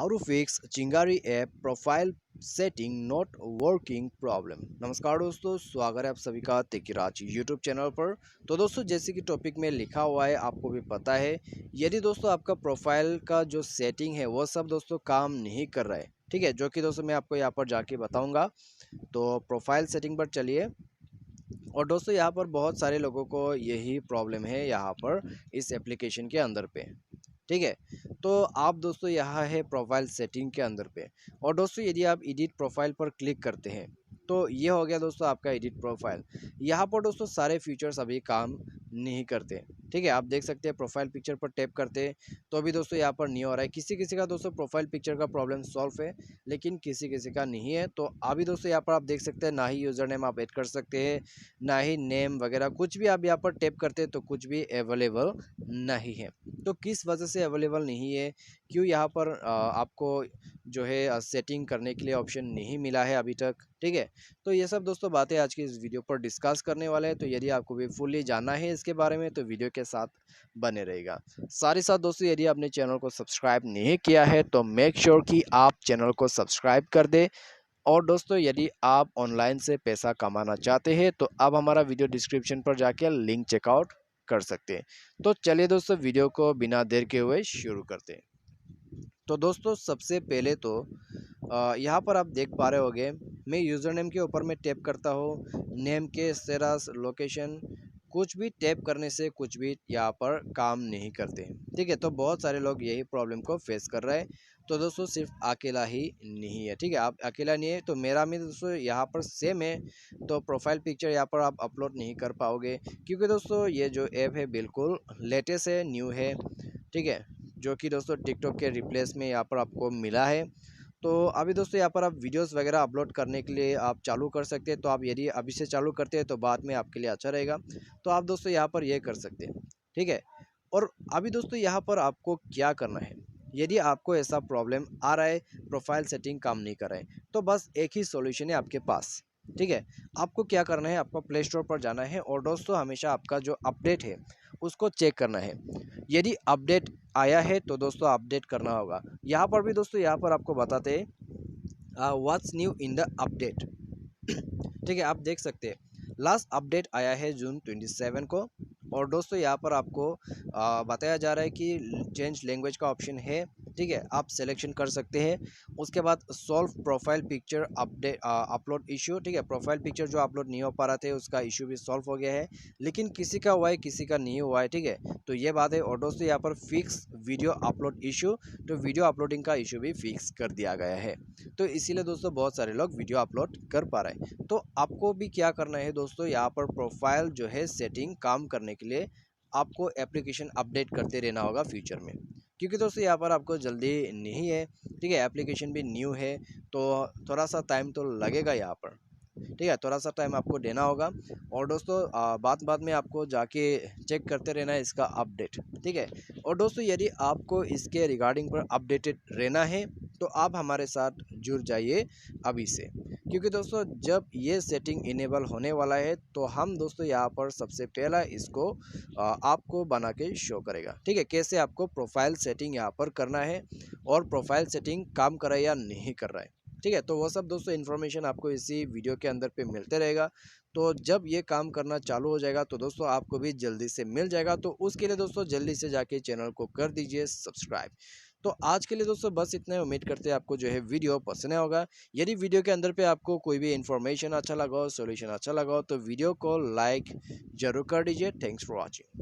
How to fix चिंगारी app profile setting not working problem. नमस्कार दोस्तों, स्वागत है आप सभी का तेकिराज यूट्यूब चैनल पर। तो दोस्तों, जैसे कि टॉपिक में लिखा हुआ है, आपको भी पता है, यदि दोस्तों आपका प्रोफाइल का जो सेटिंग है वो सब दोस्तों काम नहीं कर रहा है, ठीक है, जो कि दोस्तों मैं आपको यहाँ पर जाके बताऊंगा। तो प्रोफाइल सेटिंग पर चलिए। और दोस्तों यहाँ पर बहुत सारे लोगों को यही प्रॉब्लम है यहाँ पर इस एप्लीकेशन के अंदर पे, ठीक है। तो आप दोस्तों यहाँ है प्रोफाइल सेटिंग के अंदर पे। और दोस्तों यदि आप एडिट प्रोफाइल पर क्लिक करते हैं तो ये हो गया दोस्तों आपका एडिट प्रोफाइल। यहाँ पर दोस्तों सारे फीचर्स अभी काम नहीं करते, ठीक है। आप देख सकते हैं प्रोफाइल पिक्चर पर टैप करते हैं तो अभी दोस्तों यहाँ पर नहीं हो रहा है। किसी किसी का दोस्तों प्रोफाइल पिक्चर का प्रॉब्लम सॉल्व है, लेकिन किसी किसी का नहीं है। तो अभी दोस्तों यहाँ पर आप देख सकते हैं ना ही यूज़र नेम आप ऐड कर सकते हैं, ना ही नेम वगैरह कुछ भी आप यहाँ पर टैप करते हैं तो कुछ भी अवेलेबल नहीं है। तो किस वजह से अवेलेबल नहीं है, क्यों यहाँ पर आपको जो है सेटिंग करने के लिए ऑप्शन नहीं मिला है अभी तक, ठीक है। तो ये सब दोस्तों बातें आज की इस वीडियो पर डिस्कस करने वाले हैं। तो यदि आपको भी फुल्ली जानना है इसके बारे में तो वीडियो के साथ बने रहेगा। साथ ही साथ दोस्तों यदि आपने चैनल को सब्सक्राइब नहीं किया है तो मेक श्योर कि आप चैनल को सब्सक्राइब कर दे। और दोस्तों यदि आप ऑनलाइन से पैसा कमाना चाहते हैं तो आप हमारा वीडियो डिस्क्रिप्शन पर जाके लिंक चेकआउट कर सकते हैं। तो चलिए दोस्तों वीडियो को बिना देर के हुए शुरू करते हैं। तो दोस्तों सबसे पहले तो यहाँ पर आप देख पा रहे होंगे, मैं यूज़र नेम के ऊपर में टैप करता हूँ, नेम के स्टेटस लोकेशन कुछ भी टैप करने से कुछ भी यहाँ पर काम नहीं करते, ठीक है। तो बहुत सारे लोग यही प्रॉब्लम को फेस कर रहे हैं। तो दोस्तों सिर्फ अकेला ही नहीं है, ठीक है, आप अकेला नहीं है। तो मेरा भी दोस्तों यहाँ पर सेम है। तो प्रोफाइल पिक्चर यहाँ पर आप अपलोड नहीं कर पाओगे, क्योंकि दोस्तों ये जो ऐप है बिल्कुल लेटेस्ट है, न्यू है, ठीक है, जो कि दोस्तों टिकटॉक के रिप्लेस में यहाँ पर आपको मिला है। तो अभी दोस्तों यहाँ पर आप वीडियोस वगैरह अपलोड करने के लिए आप चालू कर सकते हैं। तो आप यदि अभी से चालू करते हैं तो बाद में आपके लिए अच्छा रहेगा। तो आप दोस्तों यहाँ पर ये कर सकते हैं, ठीक है। और अभी दोस्तों यहाँ पर आपको क्या करना है, यदि आपको ऐसा प्रॉब्लम आ रहा है, प्रोफाइल सेटिंग काम नहीं कर रहा है, तो बस एक ही सॉल्यूशन है आपके पास, ठीक है। आपको क्या करना है, आपको प्ले स्टोर पर जाना है और दोस्तों हमेशा आपका जो अपडेट है उसको चेक करना है। यदि अपडेट आया है तो दोस्तों अपडेट करना होगा। यहाँ पर भी दोस्तों यहाँ पर आपको बताते हैं what's new in the update, ठीक है। आप देख सकते हैं लास्ट अपडेट आया है जून 27 को। और दोस्तों यहाँ पर आपको बताया जा रहा है कि चेंज लैंग्वेज का ऑप्शन है, ठीक है, आप सिलेक्शन कर सकते हैं। उसके बाद solve profile picture update upload issue, ठीक है, प्रोफाइल पिक्चर जो अपलोड नहीं हो पा रहा थे उसका इशू भी सॉल्व हो गया है, लेकिन किसी का हुआ है किसी का नहीं हुआ है, ठीक है। तो ये बात है। और दोस्तों यहाँ पर फिक्स वीडियो अपलोड इशू, तो वीडियो अपलोडिंग का इशू भी फिक्स कर दिया गया है। तो इसीलिए दोस्तों बहुत सारे लोग वीडियो अपलोड कर पा रहे हैं। तो आपको भी क्या करना है दोस्तों, यहाँ पर प्रोफाइल जो है सेटिंग काम करने के लिए आपको एप्लीकेशन अपडेट करते रहना होगा फ्यूचर में, क्योंकि दोस्तों यहाँ पर आपको जल्दी नहीं है, ठीक है, एप्लीकेशन भी न्यू है। तो थोड़ा सा टाइम तो लगेगा यहाँ पर, ठीक है, थोड़ा सा टाइम आपको देना होगा। और दोस्तों बाद बाद में आपको जाके चेक करते रहना है इसका अपडेट, ठीक है। और दोस्तों यदि आपको इसके रिगार्डिंग पर अपडेटेड रहना है तो आप हमारे साथ जुड़ जाइए अभी से, क्योंकि दोस्तों जब ये सेटिंग इनेबल होने वाला है तो हम दोस्तों यहाँ पर सबसे पहला इसको आपको बना के शो करेगा, ठीक है, कैसे आपको प्रोफाइल सेटिंग यहाँ पर करना है और प्रोफाइल सेटिंग काम कर रहा है या नहीं कर रहा है, ठीक है। तो वो सब दोस्तों इन्फॉर्मेशन आपको इसी वीडियो के अंदर पे मिलते रहेगा। तो जब ये काम करना चालू हो जाएगा तो दोस्तों आपको भी जल्दी से मिल जाएगा। तो उसके लिए दोस्तों जल्दी से जाके चैनल को कर दीजिए सब्सक्राइब। तो आज के लिए दोस्तों बस इतना ही। उम्मीद करते हैं आपको जो है वीडियो पसंद आया होगा। यदि वीडियो के अंदर पे आपको कोई भी इन्फॉर्मेशन अच्छा लगा हो, सोल्यूशन अच्छा लगा हो, तो वीडियो को लाइक जरूर कर दीजिए। Thanks for watching.